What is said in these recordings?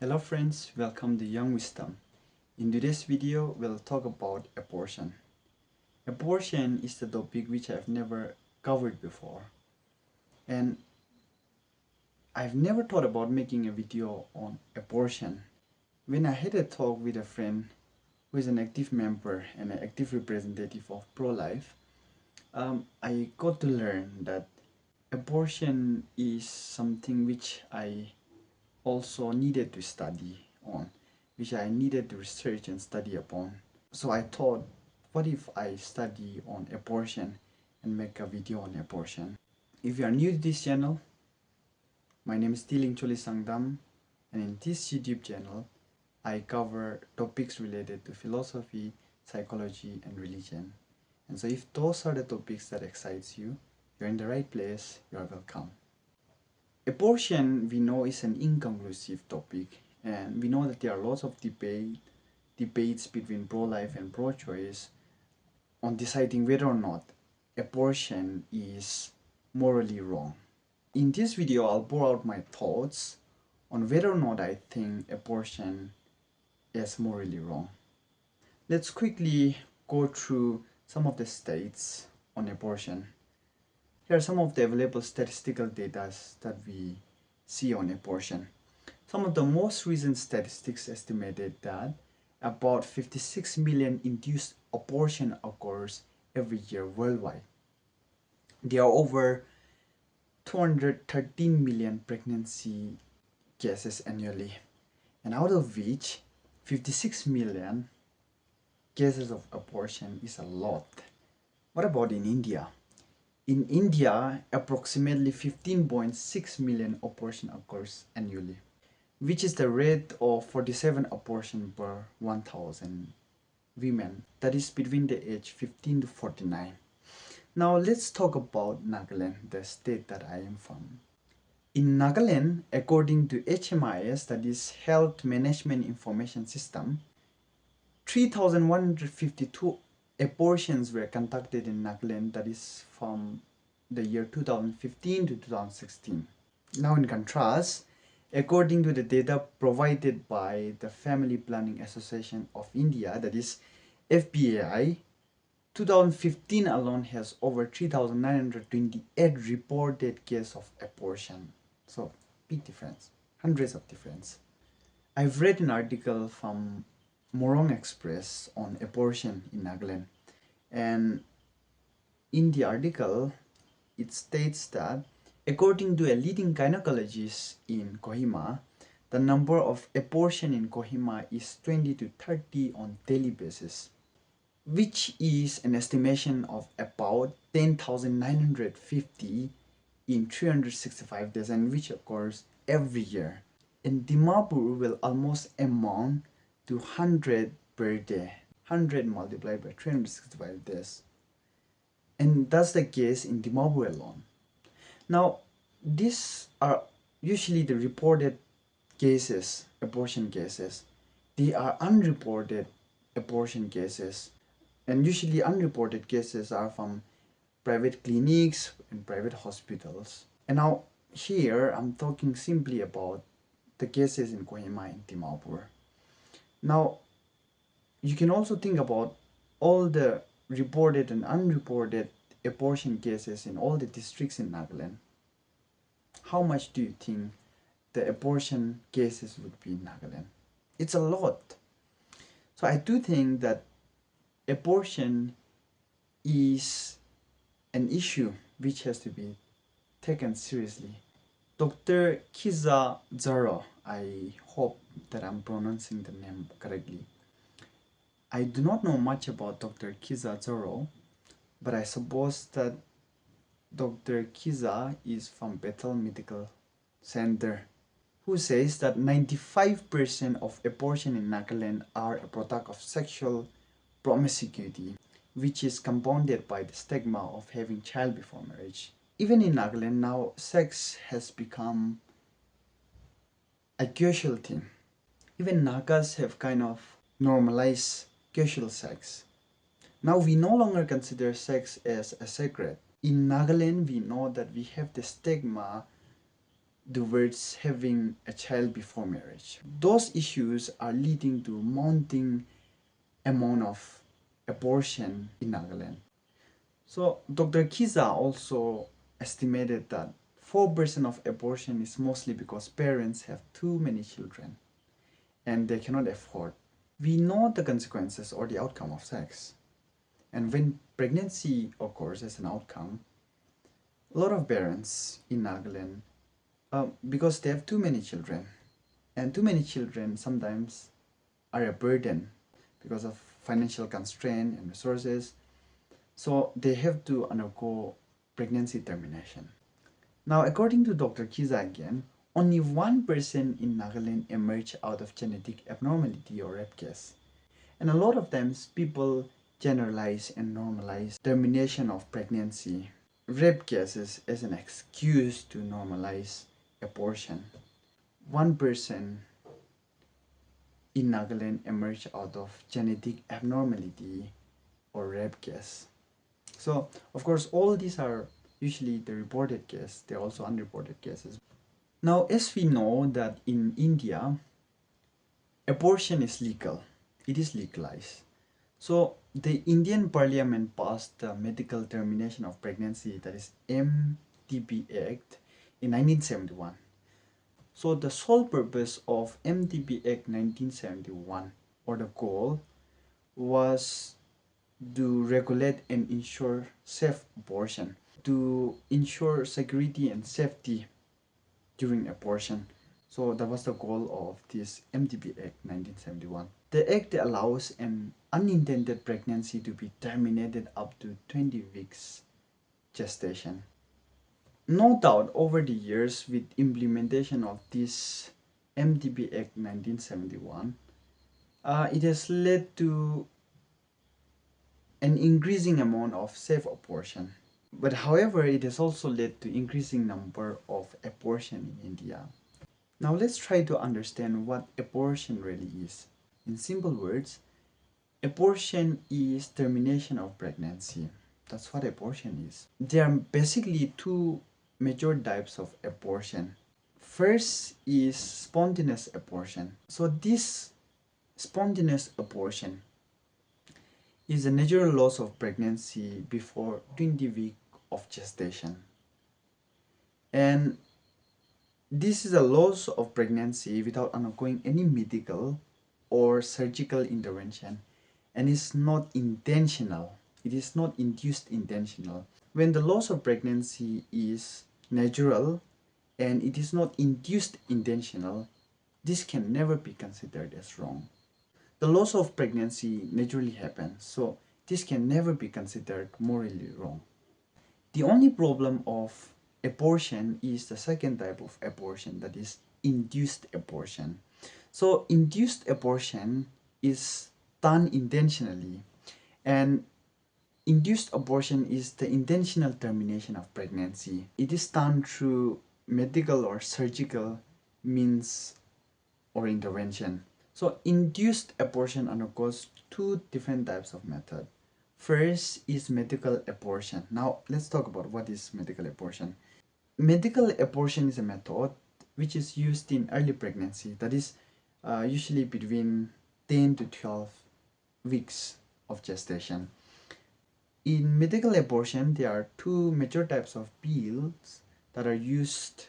Hello friends, welcome to Young Wisdom. In today's video, we'll talk about abortion. Abortion is the topic which I've never covered before. And I've never thought about making a video on abortion. When I had a talk with a friend who is an active member and an active representative of pro-life, I got to learn that abortion is something which I also needed to study on, which I needed to research and study upon. So I thought, what if I study on abortion and make a video on abortion? If you are new to this channel, my name is Tiling Choli Sangdam, and in this YouTube channel, I cover topics related to philosophy, psychology, and religion. And so if those are the topics that excites you, you're in the right place, you are welcome. Abortion, we know, is an inconclusive topic, and we know that there are lots of debates between pro-life and pro-choice on deciding whether or not abortion is morally wrong. In this video, I'll pour out my thoughts on whether or not I think abortion is morally wrong. Let's quickly go through some of the states on abortion. Here are some of the available statistical data that we see on abortion. Some of the most recent statistics estimated that about 56 million induced abortion occurs every year worldwide. There are over 213 million pregnancy cases annually, and out of which 56 million cases of abortion is a lot. What about in India? In India, approximately 15.6 million abortion occurs annually, which is the rate of 47 abortions per 1,000 women, that is between the age 15 to 49. Now let's talk about Nagaland, the state that I am from. In Nagaland, according to HMIS, that is Health Management Information System, 3,152 abortions were conducted in Nagaland, that is from the year 2015 to 2016. Now in contrast, according to the data provided by the Family Planning Association of India, that is FPAI, 2015 alone has over 3,928 reported cases of abortion. So big difference, hundreds of difference. I've read an article from Morong Express on abortion in Nagaland, and in the article it states that according to a leading gynecologist in Kohima, the number of abortion in Kohima is 20 to 30 on daily basis, which is an estimation of about 10,950 in 365 days, and which occurs every year. And Dimapur will almost amount to 100 per day, 100 multiplied by 365 days. And that's the case in Dimapur alone. Now, these are usually the reported cases, abortion cases. They are unreported abortion cases. And usually unreported cases are from private clinics and private hospitals. And now here I'm talking simply about the cases in Kohima and Dimapur. Now, you can also think about all the reported and unreported abortion cases in all the districts in Nagaland. How much do you think the abortion cases would be in Nagaland? It's a lot. So I do think that abortion is an issue which has to be taken seriously. Dr. Kiza Zaro, I hope that I'm pronouncing the name correctly. I do not know much about Dr. Kiza Zaro, but I suppose that Dr. Kiza is from Bethel Medical Center, who says that 95% of abortion in Nagaland are a product of sexual promiscuity, which is compounded by the stigma of having child before marriage. Even in Nagaland now, sex has become a casual thing. Even Nagas have kind of normalized casual sex. Now we no longer consider sex as a sacred. In Nagaland, we know that we have the stigma towards having a child before marriage. Those issues are leading to mounting amount of abortion in Nagaland. So Dr. Kiza also estimated that 4% of abortion is mostly because parents have too many children and they cannot afford. We know the consequences or the outcome of sex. And when pregnancy occurs as an outcome, a lot of parents in Nagaland, because they have too many children, and too many children sometimes are a burden because of financial constraint and resources, so they have to undergo pregnancy termination. Now, according to Dr. Kiza again, only 1% in Nagaland emerge out of genetic abnormality or rape case. And a lot of times people generalize and normalize termination of pregnancy, rape cases as an excuse to normalize abortion. 1% in Nagaland emerge out of genetic abnormality or rape case. So, of course, all these are usually the reported case. They're also unreported cases. Now, as we know that in India, abortion is legal. It is legalized. So, the Indian Parliament passed the Medical Termination of Pregnancy, that is MTP Act, in 1971. So, the sole purpose of MTP Act 1971, or the goal, was to regulate and ensure safe abortion, to ensure security and safety during abortion. So that was the goal of this MTP Act 1971. The act allows an unintended pregnancy to be terminated up to 20 weeks gestation. No doubt over the years with implementation of this MTP Act 1971, it has led to an increasing amount of safe abortion. But however, it has also led to increasing number of abortion in India. Now let's try to understand what abortion really is. In simple words, abortion is termination of pregnancy. That's what abortion is. There are basically two major types of abortion. First is spontaneous abortion. So this spontaneous abortion is a natural loss of pregnancy before 20 weeks of gestation. And this is a loss of pregnancy without undergoing any medical or surgical intervention and is not intentional. It is not induced intentional. When the loss of pregnancy is natural and it is not induced intentional, this can never be considered as wrong. The loss of pregnancy naturally happens, so this can never be considered morally wrong. The only problem of abortion is the second type of abortion, that is induced abortion. So induced abortion is done intentionally, and induced abortion is the intentional termination of pregnancy. It is done through medical or surgical means or intervention. So induced abortion undergoes two different types of method. First is medical abortion. Now let's talk about what is medical abortion. Medical abortion is a method which is used in early pregnancy, that is usually between 10 to 12 weeks of gestation. In medical abortion, there are two major types of pills that are used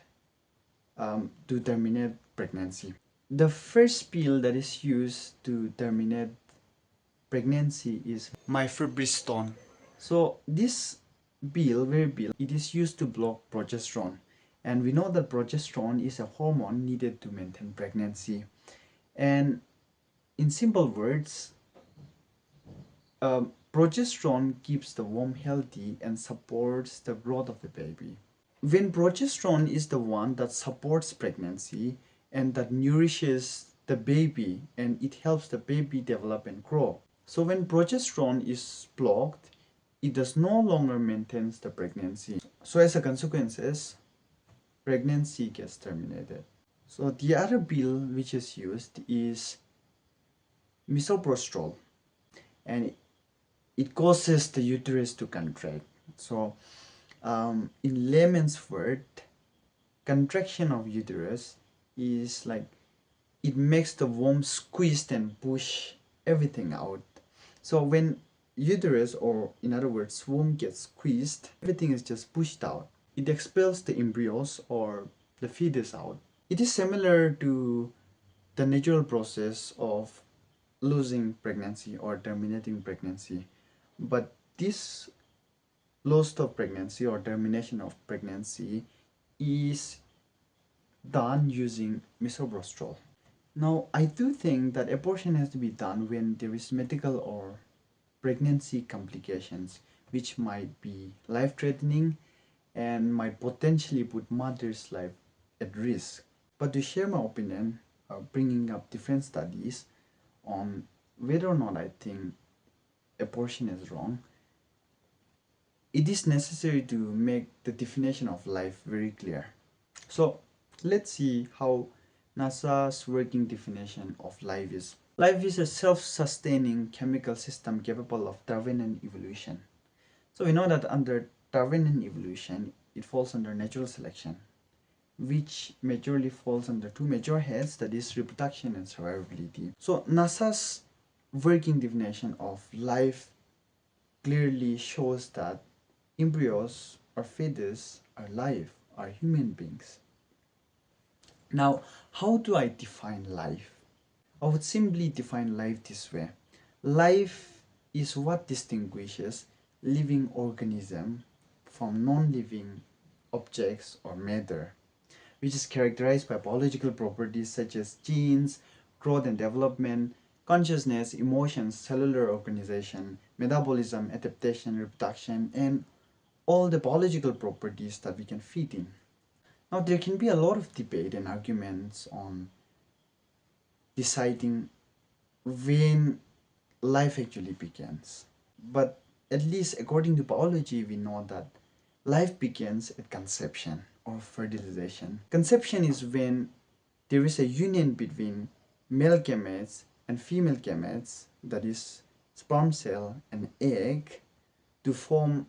to terminate pregnancy. The first pill that is used to terminate pregnancy is mifepristone. So this very pill, it is used to block progesterone, and we know that progesterone is a hormone needed to maintain pregnancy. And in simple words, progesterone keeps the womb healthy and supports the growth of the baby. When progesterone is the one that supports pregnancy and that nourishes the baby and it helps the baby develop and grow. So when progesterone is blocked, it does no longer maintain the pregnancy. So as a consequences, pregnancy gets terminated. So the other pill which is used is misoprostol, and it causes the uterus to contract. So in layman's word, contraction of uterus is like it makes the womb squeezed and push everything out. So when uterus, or in other words womb, gets squeezed, everything is just pushed out. It expels the embryos or the fetus out. It is similar to the natural process of losing pregnancy or terminating pregnancy, but this loss of pregnancy or termination of pregnancy is done using misoprostol. Now, I do think that abortion has to be done when there is medical or pregnancy complications which might be life-threatening and might potentially put mother's life at risk. But to share my opinion, bringing up different studies on whether or not I think abortion is wrong, it is necessary to make the definition of life very clear. So let's see how NASA's working definition of life is. Life is a self-sustaining chemical system capable of Darwinian evolution. So we know that under Darwinian evolution, it falls under natural selection, which majorly falls under two major heads, that is reproduction and survivability. So NASA's working definition of life clearly shows that embryos or fetus are life, are human beings. Now, how do I define life? I would simply define life this way. Life is what distinguishes living organism from non-living objects or matter, which is characterized by biological properties such as genes, growth and development, consciousness, emotions, cellular organization, metabolism, adaptation, reproduction, and all the biological properties that we can fit in. Now, there can be a lot of debate and arguments on deciding when life actually begins. But at least according to biology, we know that life begins at conception or fertilization. Conception is when there is a union between male gametes and female gametes, that is sperm cell and egg, to form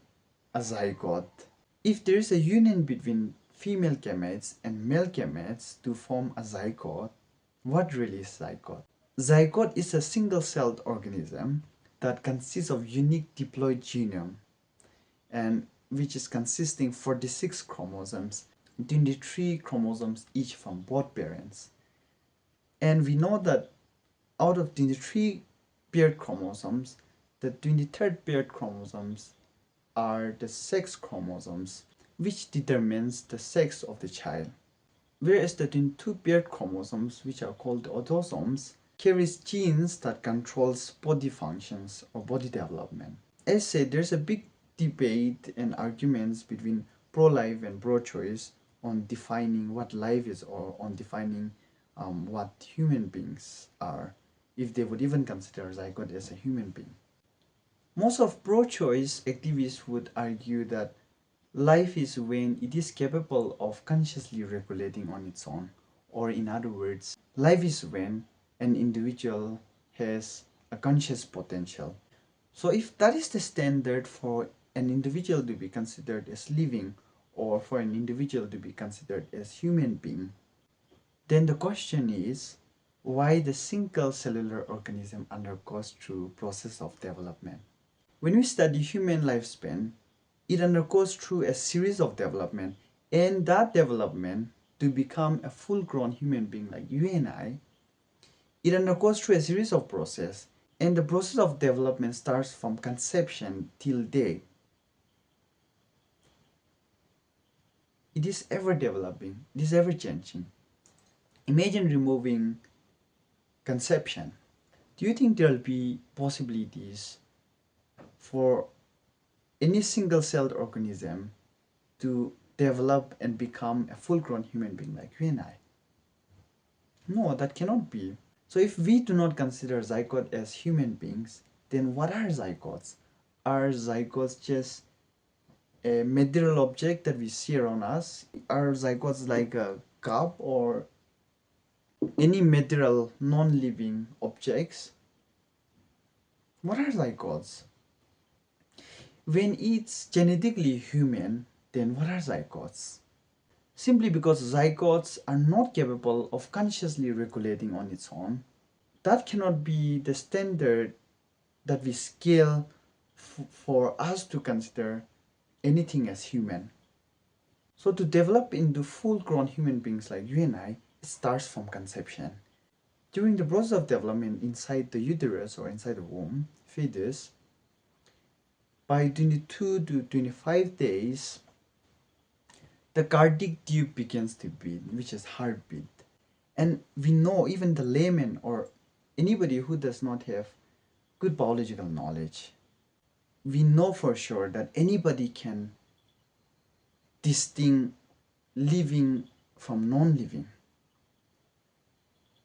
a zygote. If there is a union between female gametes and male gametes to form a zygote, what really is zygote? Zygote is a single-celled organism that consists of unique diploid genome, and which is consisting 46 chromosomes, 23 chromosomes each from both parents. And we know that out of 23 paired chromosomes, the 23rd paired chromosomes are the sex chromosomes, which determines the sex of the child. Whereas the 22 paired chromosomes, which are called the autosomes, carries genes that controls body functions or body development. As said, there's a big debate and arguments between pro-life and pro-choice on defining what life is, or on defining what human beings are, if they would even consider zygote as a human being. Most of pro-choice activists would argue that life is when it is capable of consciously regulating on its own, or in other words, life is when an individual has a conscious potential. So if that is the standard for an individual to be considered as living, or for an individual to be considered as human being, then the question is why the single cellular organism undergoes through process of development. When we study human lifespan, it undergoes through a series of development, and that development to become a full-grown human being like you and I, it undergoes through a series of process, and the process of development starts from conception till date. It is ever developing, it is ever changing. Imagine removing conception. Do you think there will be possibilities for any single-celled organism to develop and become a full-grown human being like you and I? No, that cannot be. So if we do not consider zygote as human beings, then what are zygotes? Are zygotes just a material object that we see around us? Are zygotes like a cup or any material non-living objects? What are zygotes? When it's genetically human, then what are zygotes? simply because zygotes are not capable of consciously regulating on its own. That cannot be the standard that we scale for us to consider anything as human. So to develop into full-grown human beings like you and I, it starts from conception. During the process of development inside the uterus or inside the womb, fetus, by 22 to 25 days, the cardiac tube begins to beat, which is heartbeat. And we know, even the layman or anybody who does not have good biological knowledge, we know for sure that anybody can distinguish living from non-living.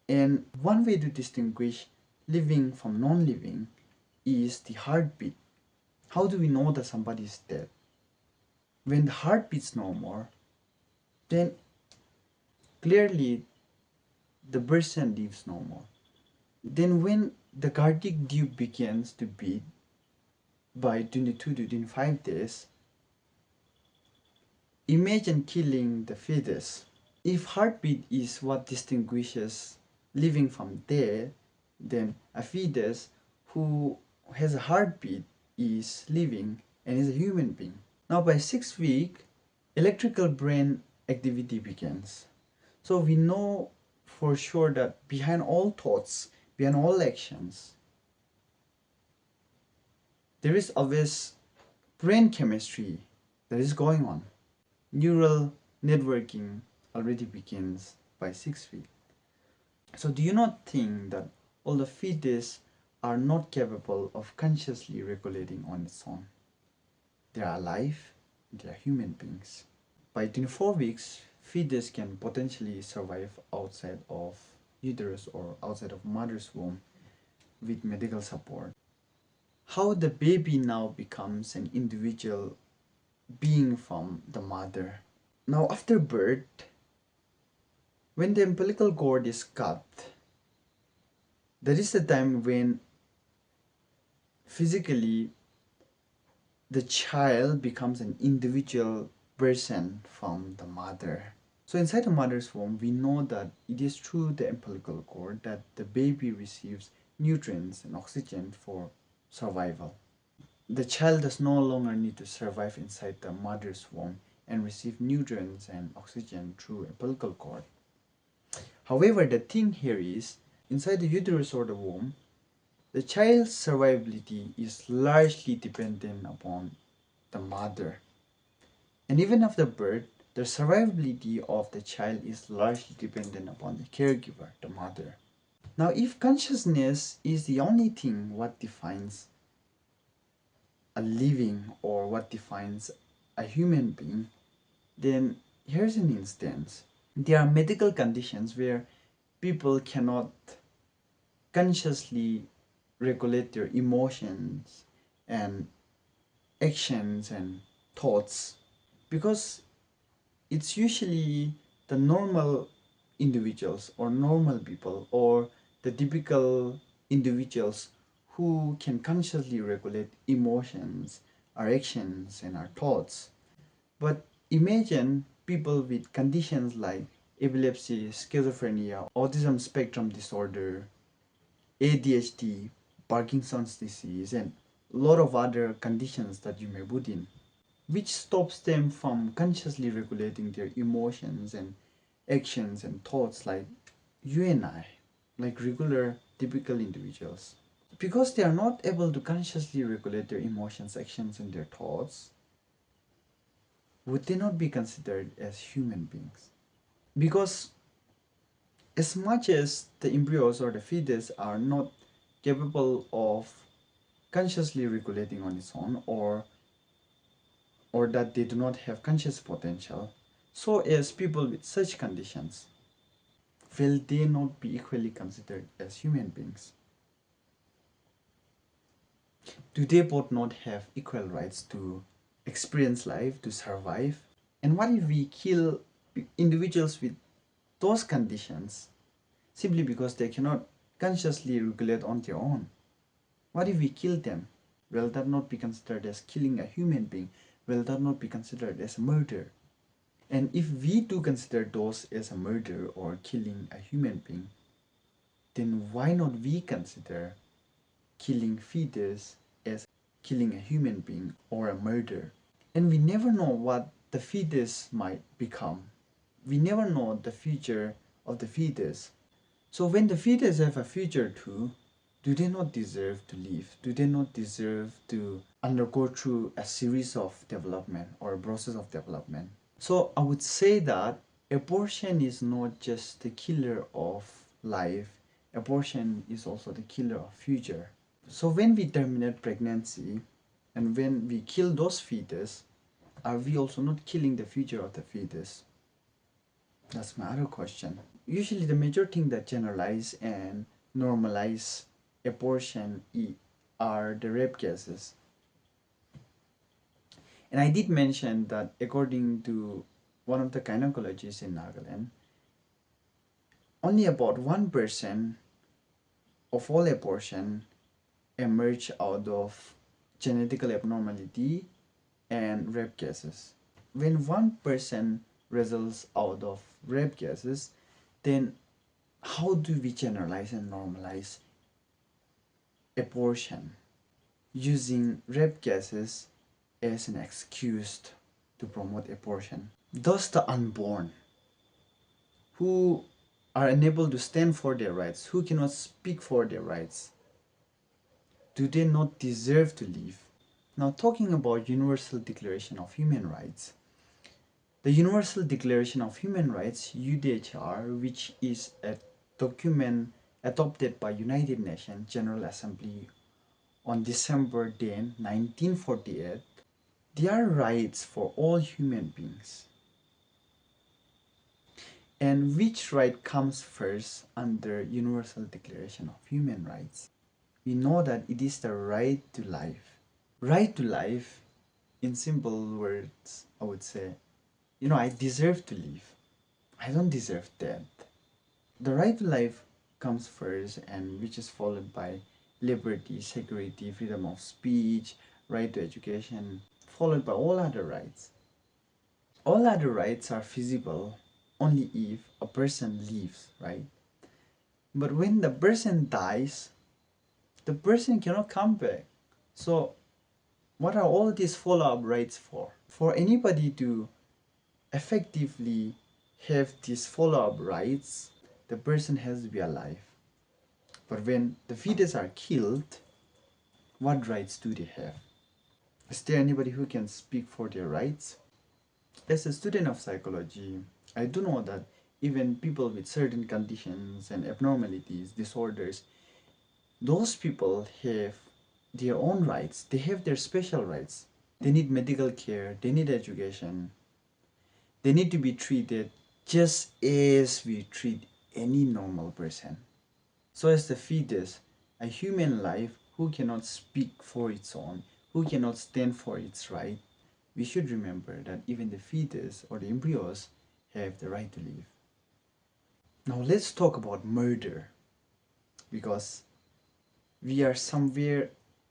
And one way to distinguish living from non-living is the heartbeat. How do we know that somebody is dead? When the heart beats no more, then clearly the person lives no more. Then when the cardiac tube begins to beat by 22 to 25 days, imagine killing the fetus. If heartbeat is what distinguishes living from dead, then a fetus who has a heartbeat is living and is a human being. Now by 6 weeks, electrical brain activity begins. So we know for sure that behind all thoughts, behind all actions, there is always brain chemistry that is going on. Neural networking already begins by 6 weeks. So do you not think that all the fetus are not capable of consciously regulating on its own? They are alive, they are human beings. By 24 weeks, fetus can potentially survive outside of uterus or outside of mother's womb with medical support. How the baby now becomes an individual being from the mother. Now after birth, when the umbilical cord is cut, that is the time when physically the child becomes an individual person from the mother. So inside the mother's womb, we know that it is through the umbilical cord that the baby receives nutrients and oxygen for survival. The child does no longer need to survive inside the mother's womb and receive nutrients and oxygen through umbilical cord. However, the thing here is, inside the uterus or the womb, the child's survivability is largely dependent upon the mother. And even after birth, the survivability of the child is largely dependent upon the caregiver, the mother. Now, if consciousness is the only thing what defines a living or what defines a human being, then here's an instance. There are medical conditions where people cannot consciously regulate their emotions and actions and thoughts because it's usually the normal individuals or normal people or the typical individuals who can consciously regulate emotions, our actions, and our thoughts. But imagine people with conditions like epilepsy, schizophrenia, autism spectrum disorder, ADHD, Parkinson's disease, and a lot of other conditions that you may put in, which stops them from consciously regulating their emotions and actions and thoughts like you and I, like regular, typical individuals. Because they are not able to consciously regulate their emotions, actions, and their thoughts, would they not be considered as human beings? Because as much as the embryos or the fetus are not capable of consciously regulating on its own or that they do not have conscious potential, so as people with such conditions, will they not be equally considered as human beings? Do they both not have equal rights to experience life, to survive? And what if we kill individuals with those conditions simply because they cannot consciously regulate on their own? What if we kill them? Will that not be considered as killing a human being? Will that not be considered as murder? And if we do consider those as a murder or killing a human being, then why not we consider killing fetus as killing a human being or a murder? And we never know what the fetus might become. We never know the future of the fetus. So when the fetus have a future too, do they not deserve to live? Do they not deserve to undergo through a series of development or a process of development? So I would say that abortion is not just the killer of life, abortion is also the killer of future. So when we terminate pregnancy and when we kill those fetus, are we also not killing the future of the fetus? That's my other question. Usually the major thing that generalize and normalize abortion are the rape cases. And I did mention that according to one of the gynecologists in Nagaland, only about 1% of all abortion emerge out of genetical abnormality and rape cases. When 1% results out of rape cases, then how do we generalize and normalize abortion using rape cases as an excuse to promote abortion? Thus, the unborn who are unable to stand for their rights, who cannot speak for their rights, do they not deserve to live? Now, talking about Universal Declaration of Human Rights, the Universal Declaration of Human Rights, UDHR, which is a document adopted by United Nations General Assembly on December 10, 1948, they are rights for all human beings. And which right comes first under Universal Declaration of Human Rights? We know that it is the right to life. Right to life, in simple words, I would say, I deserve to live. I don't deserve death. The right to life comes first, and which is followed by liberty, security, freedom of speech, right to education, followed by all other rights. All other rights are feasible only if a person lives, right? But when the person dies, the person cannot come back. So, what are all these follow up rights for? For anybody to effectively have these follow up rights, the person has to be alive. But when the fetus are killed, what rights do they have? Is there anybody who can speak for their rights? As a student of psychology, I do know that even people with certain conditions and abnormalities, disorders, those people have their own rights. They have their special rights. They need medical care, they need education, they need to be treated just as we treat any normal person. So, as the fetus, a human life who cannot speak for its own, who cannot stand for its right, we should remember that even the fetus or the embryos have the right to live. Now, let's talk about murder, because we are somewhere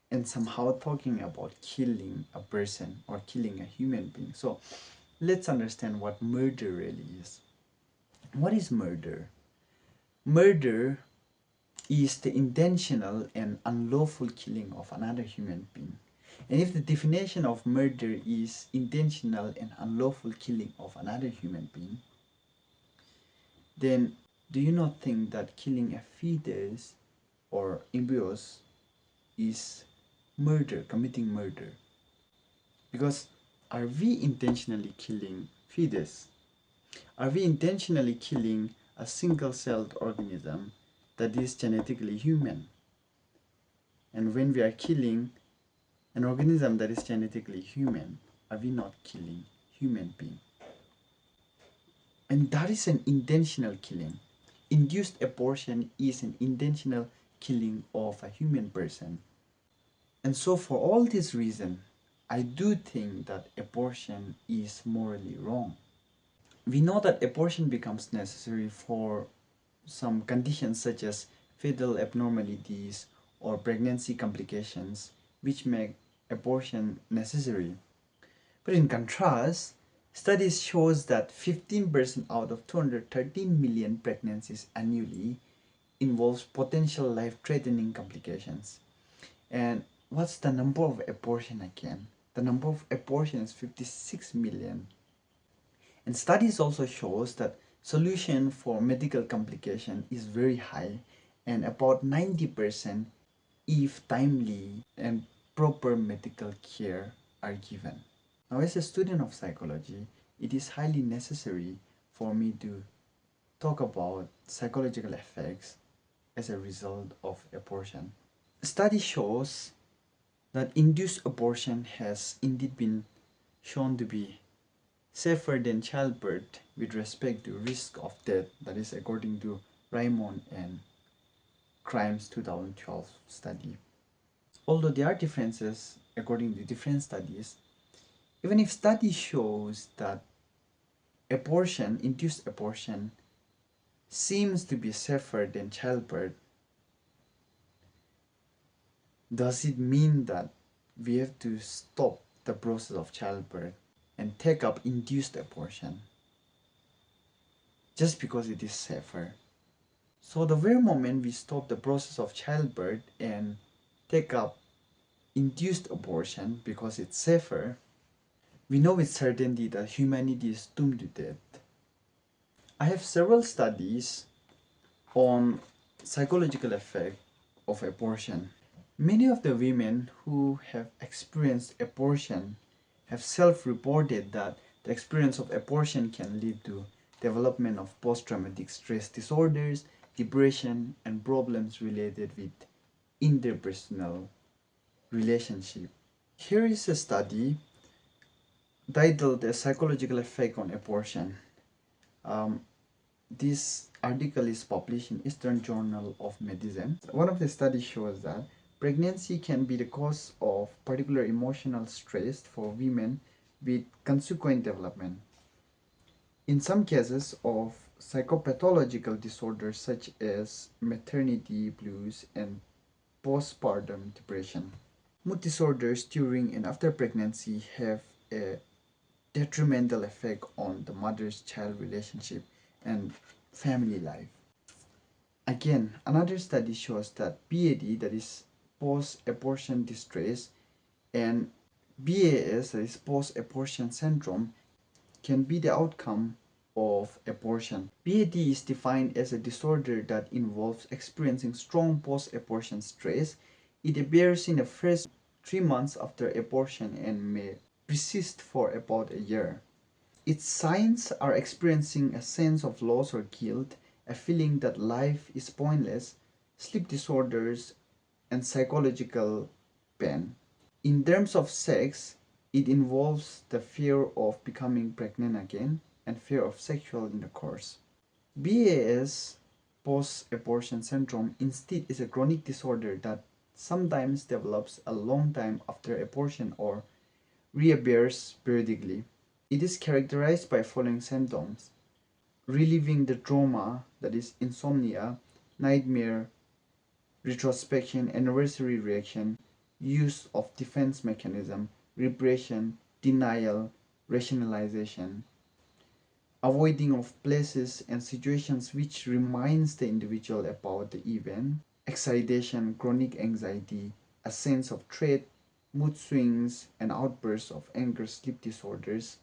and somehow talking about killing a person or killing a human being. So, let's understand what murder really is. What is murder? Murder is the intentional and unlawful killing of another human being. And if the definition of murder is intentional and unlawful killing of another human being, then do you not think that killing a fetus or embryos is murder, committing murder? Because are we intentionally killing fetus? Are we intentionally killing a single-celled organism that is genetically human? And when we are killing an organism that is genetically human, are we not killing human being? And that is an intentional killing. Induced abortion is an intentional killing of a human person. And so for all this reason, I do think that abortion is morally wrong. We know that abortion becomes necessary for some conditions such as fetal abnormalities or pregnancy complications, which make abortion necessary. But in contrast, Studies shows that 15% out of 213 million pregnancies annually involves potential life-threatening complications. And what's the number of abortion again? The number of abortion is 56 million. And studies also shows that solution for medical complication is very high and about 90% if timely and proper medical care are given. Now, as a student of psychology, it is highly necessary for me to talk about psychological effects as a result of abortion. Study shows that induced abortion has indeed been shown to be safer than childbirth with respect to risk of death, that is according to Raymond and Crimes 2012 study. Although there are differences according to different studies, even if study shows that induced abortion, seems to be safer than childbirth, does it mean that we have to stop the process of childbirth and take up induced abortion just because it is safer? So the very moment we stop the process of childbirth and take up induced abortion because it's safer, we know with certainty that humanity is doomed to death. I have several studies on psychological effect of abortion. Many of the women who have experienced abortion have self-reported that the experience of abortion can lead to development of post-traumatic stress disorders, depression, and problems related with interpersonal relationship. Here is a study titled "A Psychological Effect on Abortion." This article is published in Eastern Journal of Medicine. One of the studies shows that pregnancy can be the cause of particular emotional stress for women with consequent development. In some cases of psychopathological disorders such as maternity blues and postpartum depression. Mood disorders during and after pregnancy have a detrimental effect on the mother's-child relationship and family life. Again, another study shows that PAD, that is post-abortion distress, and BAS, that is post-abortion syndrome, can be the outcome of abortion. PAD is defined as a disorder that involves experiencing strong post-abortion stress. It appears in the first 3 months after abortion and may persist for about a year. Its signs are experiencing a sense of loss or guilt, a feeling that life is pointless, sleep disorders, and psychological pain. In terms of sex, it involves the fear of becoming pregnant again and fear of sexual intercourse. BAS, post-abortion syndrome, instead is a chronic disorder that sometimes develops a long time after abortion or reappears periodically. It is characterized by following symptoms: reliving the trauma, that is insomnia, nightmare, retrospection, anniversary reaction, use of defense mechanism, repression, denial, rationalization, avoiding of places and situations which reminds the individual about the event, excitation, chronic anxiety, a sense of threat, mood swings and outbursts of anger, sleep disorders,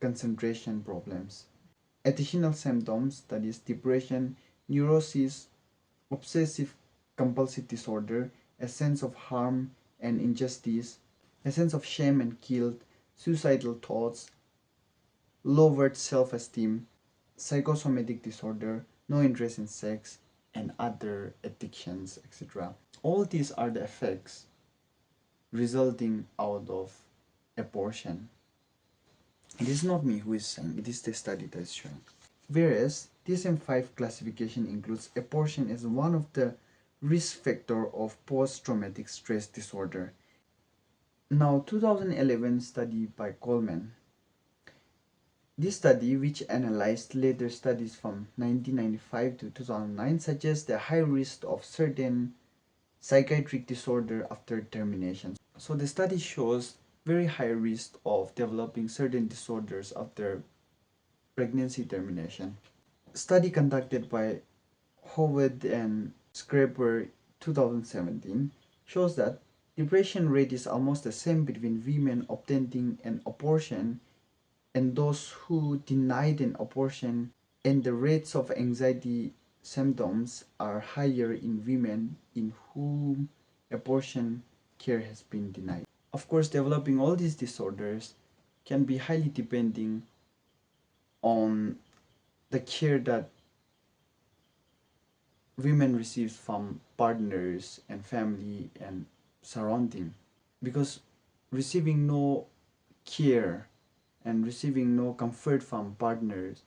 concentration problems. Additional symptoms, that is depression, neurosis, obsessive compulsive disorder, a sense of harm and injustice, a sense of shame and guilt, suicidal thoughts, lowered self-esteem, psychosomatic disorder, no interest in sex, and other addictions, etc. All these are the effects resulting out of abortion. It is not me who is saying, it is the study that is showing. Whereas DSM-5 classification includes abortion as one of the risk factor of post-traumatic stress disorder. Now, 2011 study by Coleman. This study, which analyzed later studies from 1995 to 2009, suggests the high risk of certain psychiatric disorder after termination. So the study shows very high risk of developing certain disorders after pregnancy termination. Study conducted by Howard and Scraper 2017 shows that depression rate is almost the same between women obtaining an abortion and those who denied an abortion, and the rates of anxiety symptoms are higher in women in whom abortion care has been denied. Of course, developing all these disorders can be highly depending on the care that women receive from partners and family and surrounding, because receiving no care and receiving no comfort from partners,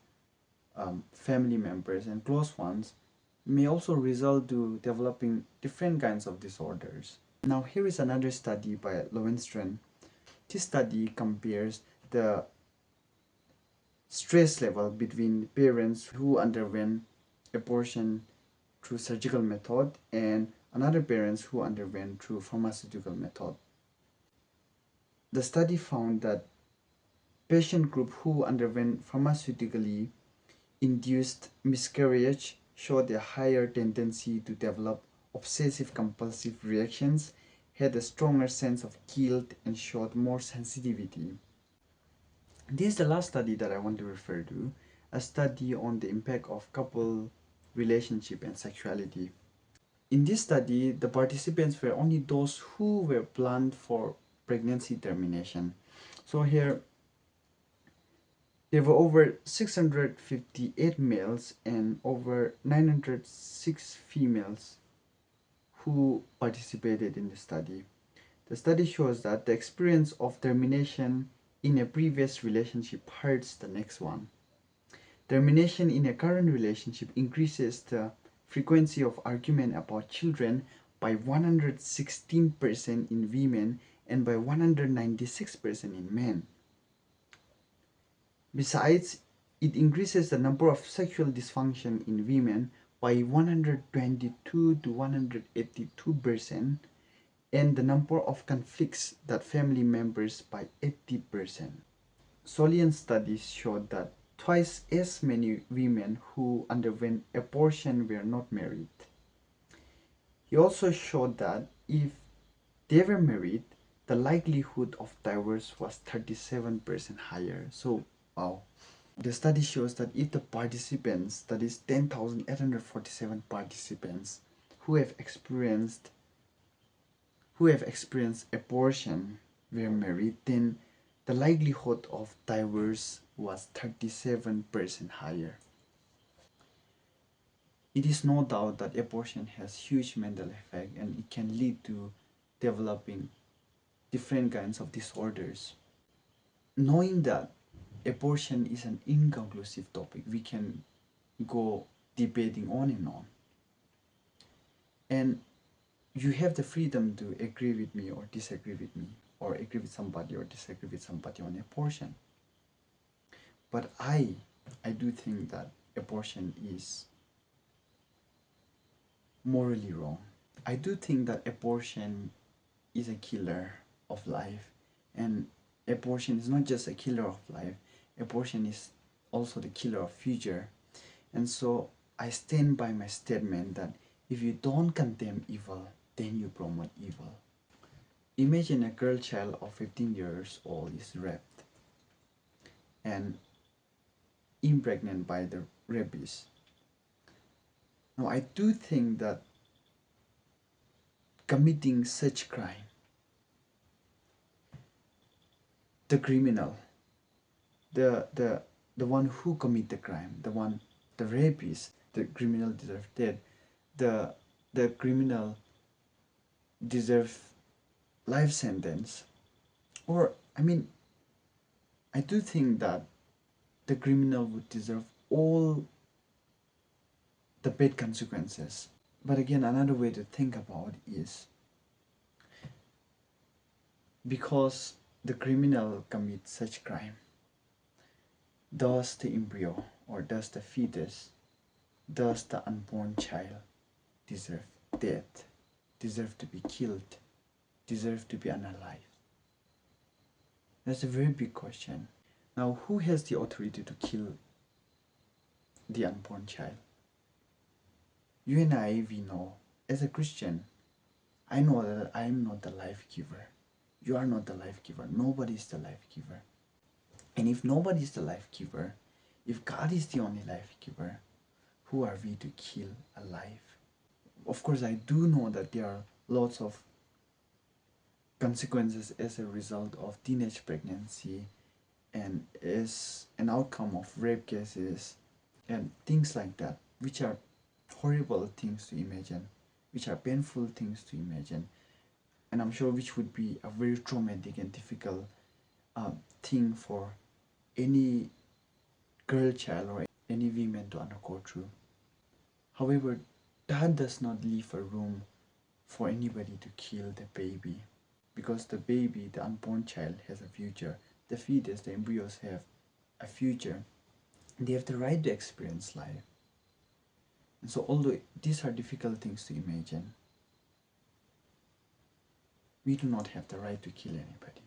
family members and close ones may also result to developing different kinds of disorders. Now here is another study by Lowenstrand. This study compares the stress level between parents who underwent abortion through surgical method and another parents who underwent through pharmaceutical method. The study found that patient group who underwent pharmaceutically induced miscarriage showed a higher tendency to develop obsessive compulsive reactions, had a stronger sense of guilt, and showed more sensitivity. This is the last study that I want to refer to, a study on the impact of couple relationship and sexuality. In this study, the participants were only those who were planned for pregnancy termination. So here, there were over 658 males and over 906 females who participated in the study. The study shows that the experience of termination in a previous relationship hurts the next one. Termination in a current relationship increases the frequency of argument about children by 116% in women and by 196% in men. Besides, it increases the number of sexual dysfunction in women by 122 to 182% and the number of conflicts that family members by 80%. Solian studies showed that twice as many women who underwent abortion were not married. He also showed that if they were married, the likelihood of divorce was 37% higher. So, wow. The study shows that if the participants, that is 10,847 participants who have experienced abortion were married, then the likelihood of divorce was 37% higher. It is no doubt that abortion has huge mental effect and it can lead to developing different kinds of disorders. Knowing that abortion is an inconclusive topic, we can go debating on and on. And you have the freedom to agree with me or disagree with me, or agree with somebody or disagree with somebody on abortion. But I do think that abortion is morally wrong. I do think that abortion is a killer of life, and abortion is not just a killer of life, abortion is also the killer of future. And so I stand by my statement that if you don't condemn evil, then you promote evil. Imagine a girl child of 15 years old is raped and impregnated by the rapist. Now I do think that committing such crime, the criminal, the one who commit the crime, the rapist, the criminal deserves death. The criminal deserve life sentence. Or I do think that the criminal would deserve all the bad consequences. But again, another way to think about is because the criminal commits such crime, does the embryo or does the fetus, does the unborn child deserve death, deserve to be killed, deserve to be unalive? That's a very big question. Now, who has the authority to kill the unborn child? You and I, we know. As a Christian, I know that I am not the life giver. You are not the life giver. Nobody is the life giver. And if nobody is the life giver, if God is the only life giver, who are we to kill a life? Of course, I do know that there are lots of consequences as a result of teenage pregnancy and as an outcome of rape cases and things like that, which are horrible things to imagine, which are painful things to imagine, and I'm sure which would be a very traumatic and difficult thing for any girl child or any woman to undergo through. However, that does not leave a room for anybody to kill the baby, because the baby, the unborn child, has a future. The fetus, the embryos have a future. They have the right to experience life. And so, although these are difficult things to imagine, we do not have the right to kill anybody.